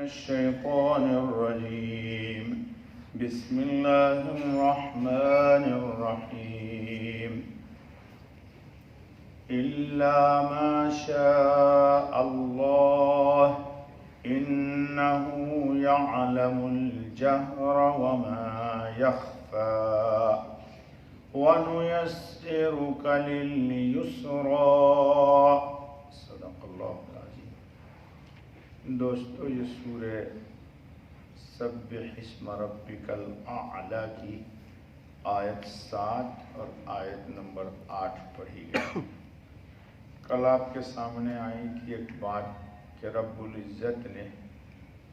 الشيطان الرجيم بسم الله الرحمن الرحيم إلا ما شاء الله إنه يعلم الجهر وما يخفى وَنُيَسِّرُكَ لِلْيُسْرَىٰ صدق اللہ العظیم۔ دوستو، یہ سورہ سبح اسم ربک الاعلی کی آیت 7 اور آیت نمبر 8 پڑھی گئی۔ کل آپ کے سامنے آئی تھی ایک بات کہ رب العزت نے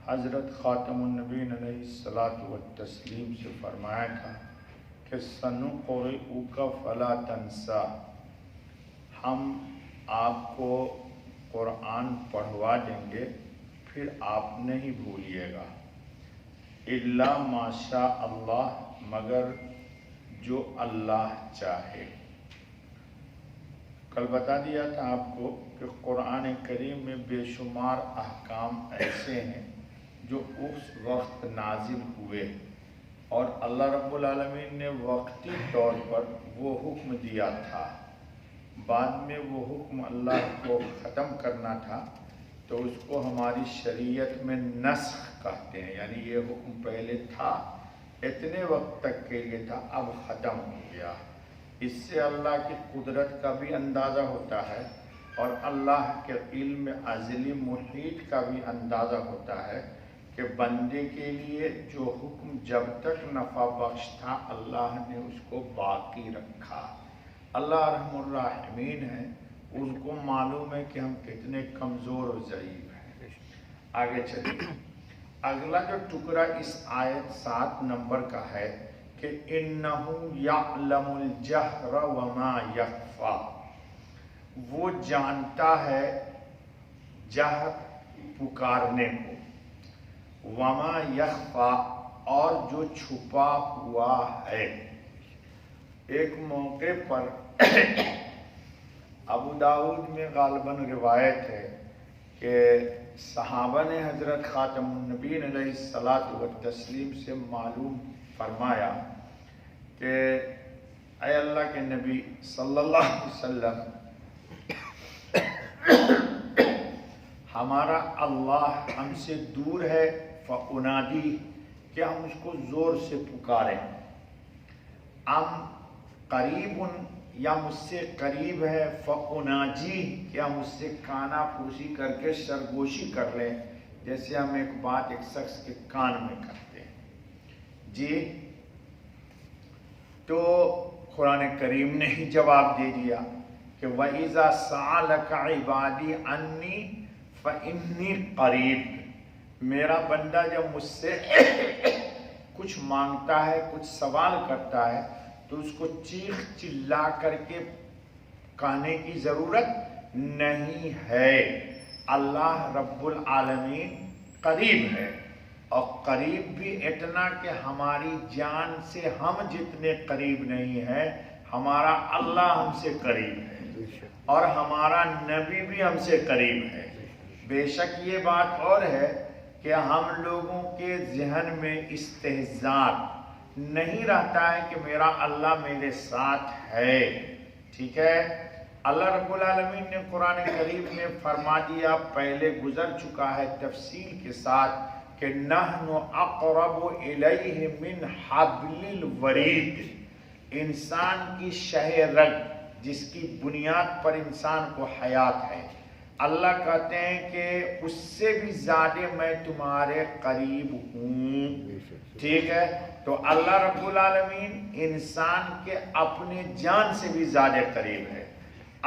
حضرت خاتم النبیین علیہ الصلاۃ والتسلیم سے فرمایا تھا کہ سنقرئک فلا تنسیٰ، ہم آپ کو قرآن پڑھوا دیں گے پھر آپ نہیں بھولیے گا۔ الا ما شاء اللہ، مگر جو اللہ چاہے۔ کل بتا دیا تھا آپ کو کہ قرآن کریم میں بے شمار احکام ایسے ہیں جو اس وقت نازل ہوئے اور اللہ رب العالمین نے وقتی طور پر وہ حکم دیا تھا، بعد میں وہ حکم اللہ کو ختم کرنا تھا تو اس کو ہماری شریعت میں نسخ کہتے ہیں، یعنی یہ حکم پہلے تھا، اتنے وقت تک کے لیے تھا، اب ختم ہو گیا۔ اس سے اللہ کی قدرت کا بھی اندازہ ہوتا ہے اور اللہ کے علم ازلی محیط کا بھی اندازہ ہوتا ہے کہ بندے کے لیے جو حکم جب تک نفع بخش تھا اللہ نے اس کو باقی رکھا۔ اللہ رحم الراحمین ہے، اس کو معلوم ہے کہ ہم کتنے کمزور و ضعیف ہیں۔ آگے چلیے، اگلا جو ٹکڑا اس آیت 7 نمبر کا ہے کہ انہ یعلم الجہر وما یخفی، وہ جانتا ہے جہر پکارنے کو، وما یخفی اور جو چھپا ہوا ہے۔ ایک موقع پر ابو داؤد میں غالباً روایت ہے کہ صحابہ نے حضرت خاتم النبیین علیہ الصلاۃ والتسلیم سے معلوم فرمایا کہ اے اللہ کے نبی صلی اللہ علیہ وسلم، ہمارا اللہ ہم سے دور ہے، فَأُنَادِي، کہ ہم اس کو زور سے پکاریں، ام قریب، یا مجھ سے قریب ہے، فَأُنَاجِي، کہ ہم اس سے کانا پھوسی کر کے سرگوشی کر لیں، جیسے ہم ایک بات ایک شخص کے کان میں کرتے ہیں۔ جی، تو قرآن کریم نے ہی جواب دے دیا کہ وَإِذَا سَأَلَكَ عِبَادِي عَنِّي فَإِنِّي قَرِيبٌ، میرا بندہ جب مجھ سے کچھ مانگتا ہے، کچھ سوال کرتا ہے تو اس کو چیخ چلا کر کے کہنے کی ضرورت نہیں ہے۔ اللہ رب العالمین قریب ہے، اور قریب بھی اتنا کہ ہماری جان سے ہم جتنے قریب نہیں ہیں، ہمارا اللہ ہم سے قریب ہے اور ہمارا نبی بھی ہم سے قریب ہے۔ بے شک یہ بات اور ہے کہ ہم لوگوں کے ذہن میں استحضار نہیں رہتا ہے کہ میرا اللہ میرے ساتھ ہے، ٹھیک ہے۔ اللہ رب العالمین نے قرآن کریم میں فرما دیا، پہلے گزر چکا ہے تفصیل کے ساتھ، کہ نحن اقرب الیہ من حبل الورید، انسان کی شہ رگ جس کی بنیاد پر انسان کو حیات ہے، اللہ کہتے ہیں کہ اس سے بھی زیادہ میں تمہارے قریب ہوں، ٹھیک ہے۔ تو اللہ رب العالمین انسان کے اپنے جان سے بھی زیادہ قریب ہے۔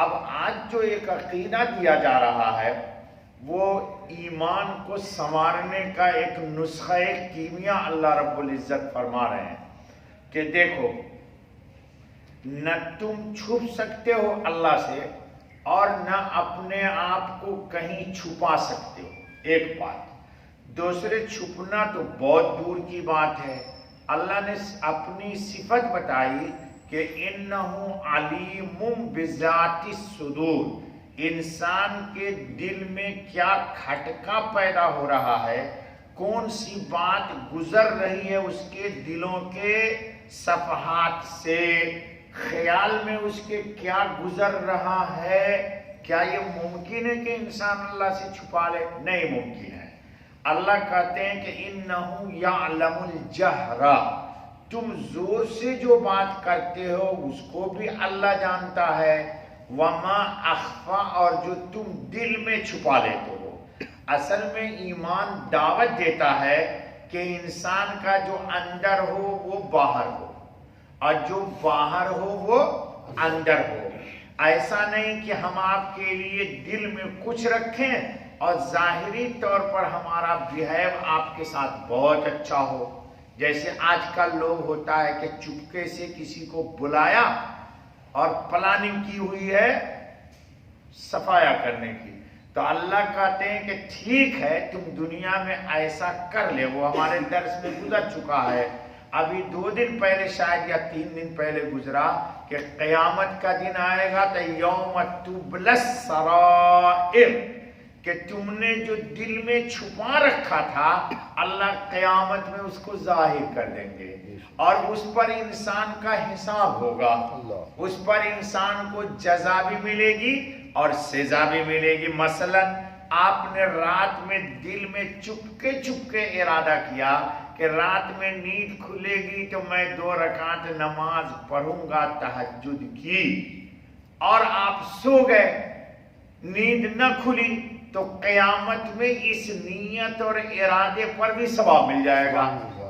اب آج جو ایک عقیدہ دیا جا رہا ہے وہ ایمان کو سنوارنے کا ایک نسخہ کیمیا اللہ رب العزت فرما رہے ہیں کہ دیکھو، نہ تم چھپ سکتے ہو اللہ سے اور نہ اپنے آپ کو کہیں چھپا سکتے ہو، ایک بات۔ دوسرے، چھپنا تو بہت دور کی بات ہے، اللہ نے اپنی صفت بتائی کہ انہو علیم بذات الصدور، انسان کے دل میں کیا کھٹکا پیدا ہو رہا ہے کون سی بات گزر رہی ہے اس کے دلوں کے صفحات سے، خیال میں اس کے کیا گزر رہا ہے. کیا یہ ممکن ہے کہ انسان اللہ سے چھپا لے؟ نہیں ممکن ہے. اللہ کہتے ہیں کہ اِنَّهُ يَعْلَمُ الْجَهْرَ، تم زور سے جو بات کرتے ہو اس کو بھی اللہ جانتا ہے، وَمَا أَخْفَى، اور جو تم دل میں چھپا لیتے ہو. اصل میں ایمان دعوت دیتا ہے کہ انسان کا جو اندر ہو وہ باہر ہو، اور جو باہر ہو وہ اندر ہو. ایسا نہیں کہ ہم آپ کے لیے دل میں کچھ رکھیں اور ظاہری طور پر ہمارا بیہیو آپ کے ساتھ بہت اچھا ہو. جیسے آج کل لوگ ہوتا ہے کہ چپکے سے کسی کو بلایا اور پلاننگ کی ہوئی ہے صفایا کرنے کی، تو اللہ کہتے ہیں کہ ٹھیک ہے تم دنیا میں ایسا کر لے. وہ ہمارے درس میں گزر چکا ہے، ابھی 2 دن پہلے شاید یا 3 دن پہلے گزرا کہ قیامت کا دن آئے گا تو یوم تبلی السرائر، کہ تم نے جو دل میں چھپا رکھا تھا اللہ قیامت میں اس کو ظاہر کر دیں گے، اور اس پر انسان کا حساب ہوگا. اس پر انسان کو جزا بھی ملے گی اور سزا بھی ملے گی. مثلا آپ نے رات میں دل میں چپکے ارادہ کیا کہ رات میں نیند کھلے گی تو میں 2 رکعت نماز پڑھوں گا تہجد کی، اور آپ سو گئے، نیند نہ کھلی، تو قیامت میں اس نیت اور ارادے پر بھی ثواب مل جائے گا.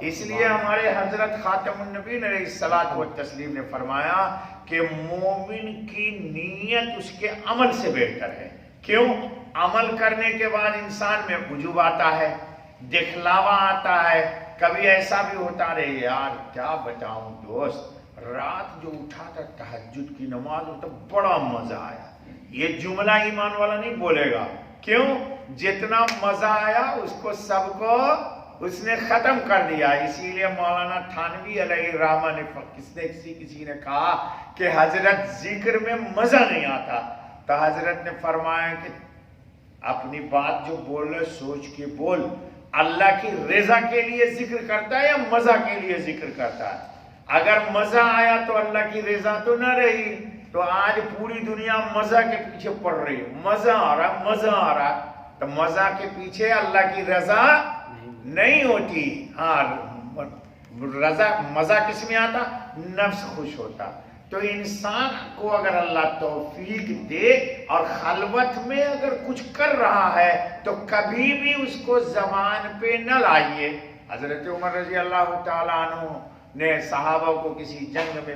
اس لیے ہمارے حضرت خاتم النبیین علیہ الصلوۃ والتسلیم نے فرمایا کہ مومن کی نیت اس کے عمل سے بہتر ہے. کیوں؟ عمل کرنے کے بعد انسان میں عجب آتا ہے، دکھلاوا آتا ہے. کبھی ایسا بھی ہوتا رہے یار کیا بتاؤں دوست، رات جو اٹھا تھا تہجد کی نماز میں تو بڑا مزہ آیا. یہ جملہ ایمان والا نہیں بولے گا. کیوں؟ جتنا مزہ آیا اس کو سب کو اس نے ختم کر دیا. اسی لیے مولانا تھانوی علیہ الرحمہ نے کسی نے کہا کہ حضرت ذکر میں مزہ نہیں آتا، تو حضرت نے فرمایا کہ اپنی بات جو بول رہے سوچ کے بول، اللہ کی رضا کے لیے ذکر کرتا ہے یا مزہ کے لیے ذکر کرتا ہے؟ اگر مزہ آیا تو اللہ کی رضا تو نہ رہی. تو آج پوری دنیا مزہ کے پیچھے پڑ رہی ہے، مزہ آ رہا، تو مزہ کے پیچھے اللہ کی رضا نہیں ہوتی. ہاں رضا مزہ کس میں آتا؟ نفس خوش ہوتا. تو انسان کو اگر اللہ توفیق دے اور خلوت میں اگر کچھ کر رہا ہے تو کبھی بھی اس کو زبان پہ نہ لائیے. حضرت عمر رضی اللہ تعالیٰ عنہ نے صحابہ کو کسی جنگ میں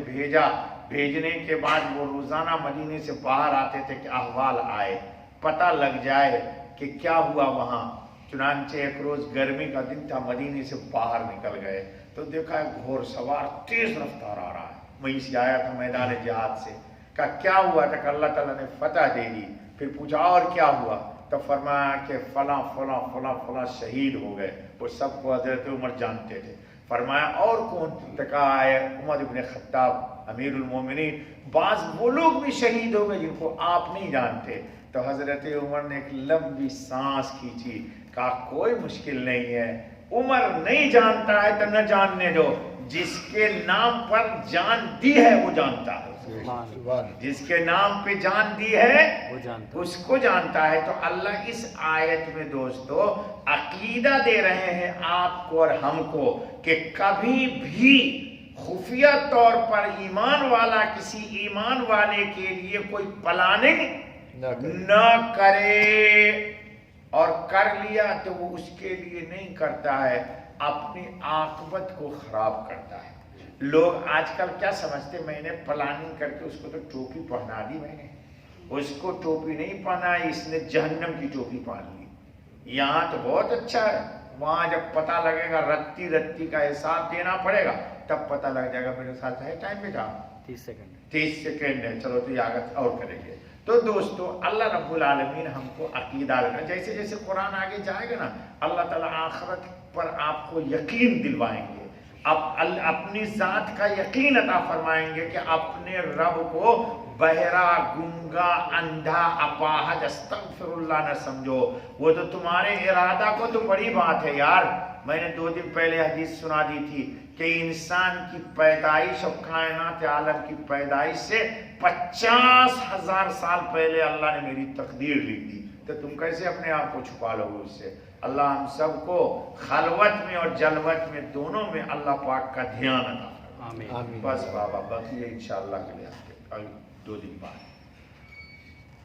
بھیجنے کے بعد وہ روزانہ مدینے سے باہر آتے تھے کہ احوال آئے، پتہ لگ جائے کہ کیا ہوا وہاں. چنانچہ ایک روز گرمی کا دن تھا، مدینے سے باہر نکل گئے تو دیکھا گھوڑ سوار تیز رفتار آ رہا ہے، وہیں سے آیا تھا میدان جہاد سے. کہا کیا ہوا تھا؟ کہ اللہ تعالیٰ نے فتح دے دی. پھر پوچھا اور کیا ہوا؟ تو فرمایا کہ فلاں فلاں فلاں فلاں شہید ہو گئے. وہ سب کو حضرت عمر جانتے تھے. فرمایا اور کون؟ تو کہا ہے عمر ابن خطاب امیر المومنین. بعض وہ لوگ بھی شہید ہو گئے جن کو آپ نہیں جانتے. تو حضرت عمر نے ایک لمبی سانس کھینچی، کہا کوئی مشکل نہیں ہے، عمر نہیں جانتا ہے تو نہ جاننے دو، جس کے نام پر جان دی ہے وہ جانتا ہے، جس کے نام پہ جان دی ہے اس کو جانتا ہے. تو اللہ اس آیت میں دوستو عقیدہ دے رہے ہیں آپ کو اور ہم کو کہ کبھی بھی خفیہ طور پر ایمان والا کسی ایمان والے کے لیے کوئی پلاننگ نہ کرے، اور کر لیا تو وہ اس کے لیے نہیں کرتا ہے، اپنی عاقبت کو خراب کرتا ہے. لوگ آج کل کیا سمجھتے، میں نے پلاننگ کر کے اس کو تو ٹوپی پہنا دی، میں نے اس کو ٹوپی نہیں پہنائی، اس نے جہنم کی ٹوپی پہن لی. یہاں تو بہت اچھا ہے، وہاں جب پتہ لگے گا رتی کا حساب دینا پڑے گا تب پتہ لگ جائے گا. میرے ساتھ ہے ٹائم پہ تھا 30 سیکنڈ ہے، چلو تو یہ آگے اور کریں گے. تو دوستو اللہ رب العالمین ہم کو عقیدہ رکھنا، جیسے جیسے قرآن آگے جائے گا نا اللہ تعالیٰ آخرت پر آپ کو یقین دلوائیں گے. اپنی ذات کا یقین عطا فرمائیں گے کہ اپنے رب کو بہرا، گنگا، اندھا، اپاہج استغفر اللہ نہ سمجھو. وہ تو تمہارے ارادہ کو تو بڑی بات ہے یار. میں نے 2 دن پہلے حدیث سنا دی تھی کہ انسان کی پیدائش اور کائنات عالم کی پیدائش سے 50,000 سال پہلے اللہ نے میری تقدیر لکھ دی. تو تم کیسے اپنے آپ کو چھپا لو گے اس سے؟ اللہ ہم سب کو خلوت میں اور جلوت میں دونوں میں اللہ پاک کا دھیان عطا فرمائے. بس بابا باقی انشاءاللہ کے لیے 2 دن بعد.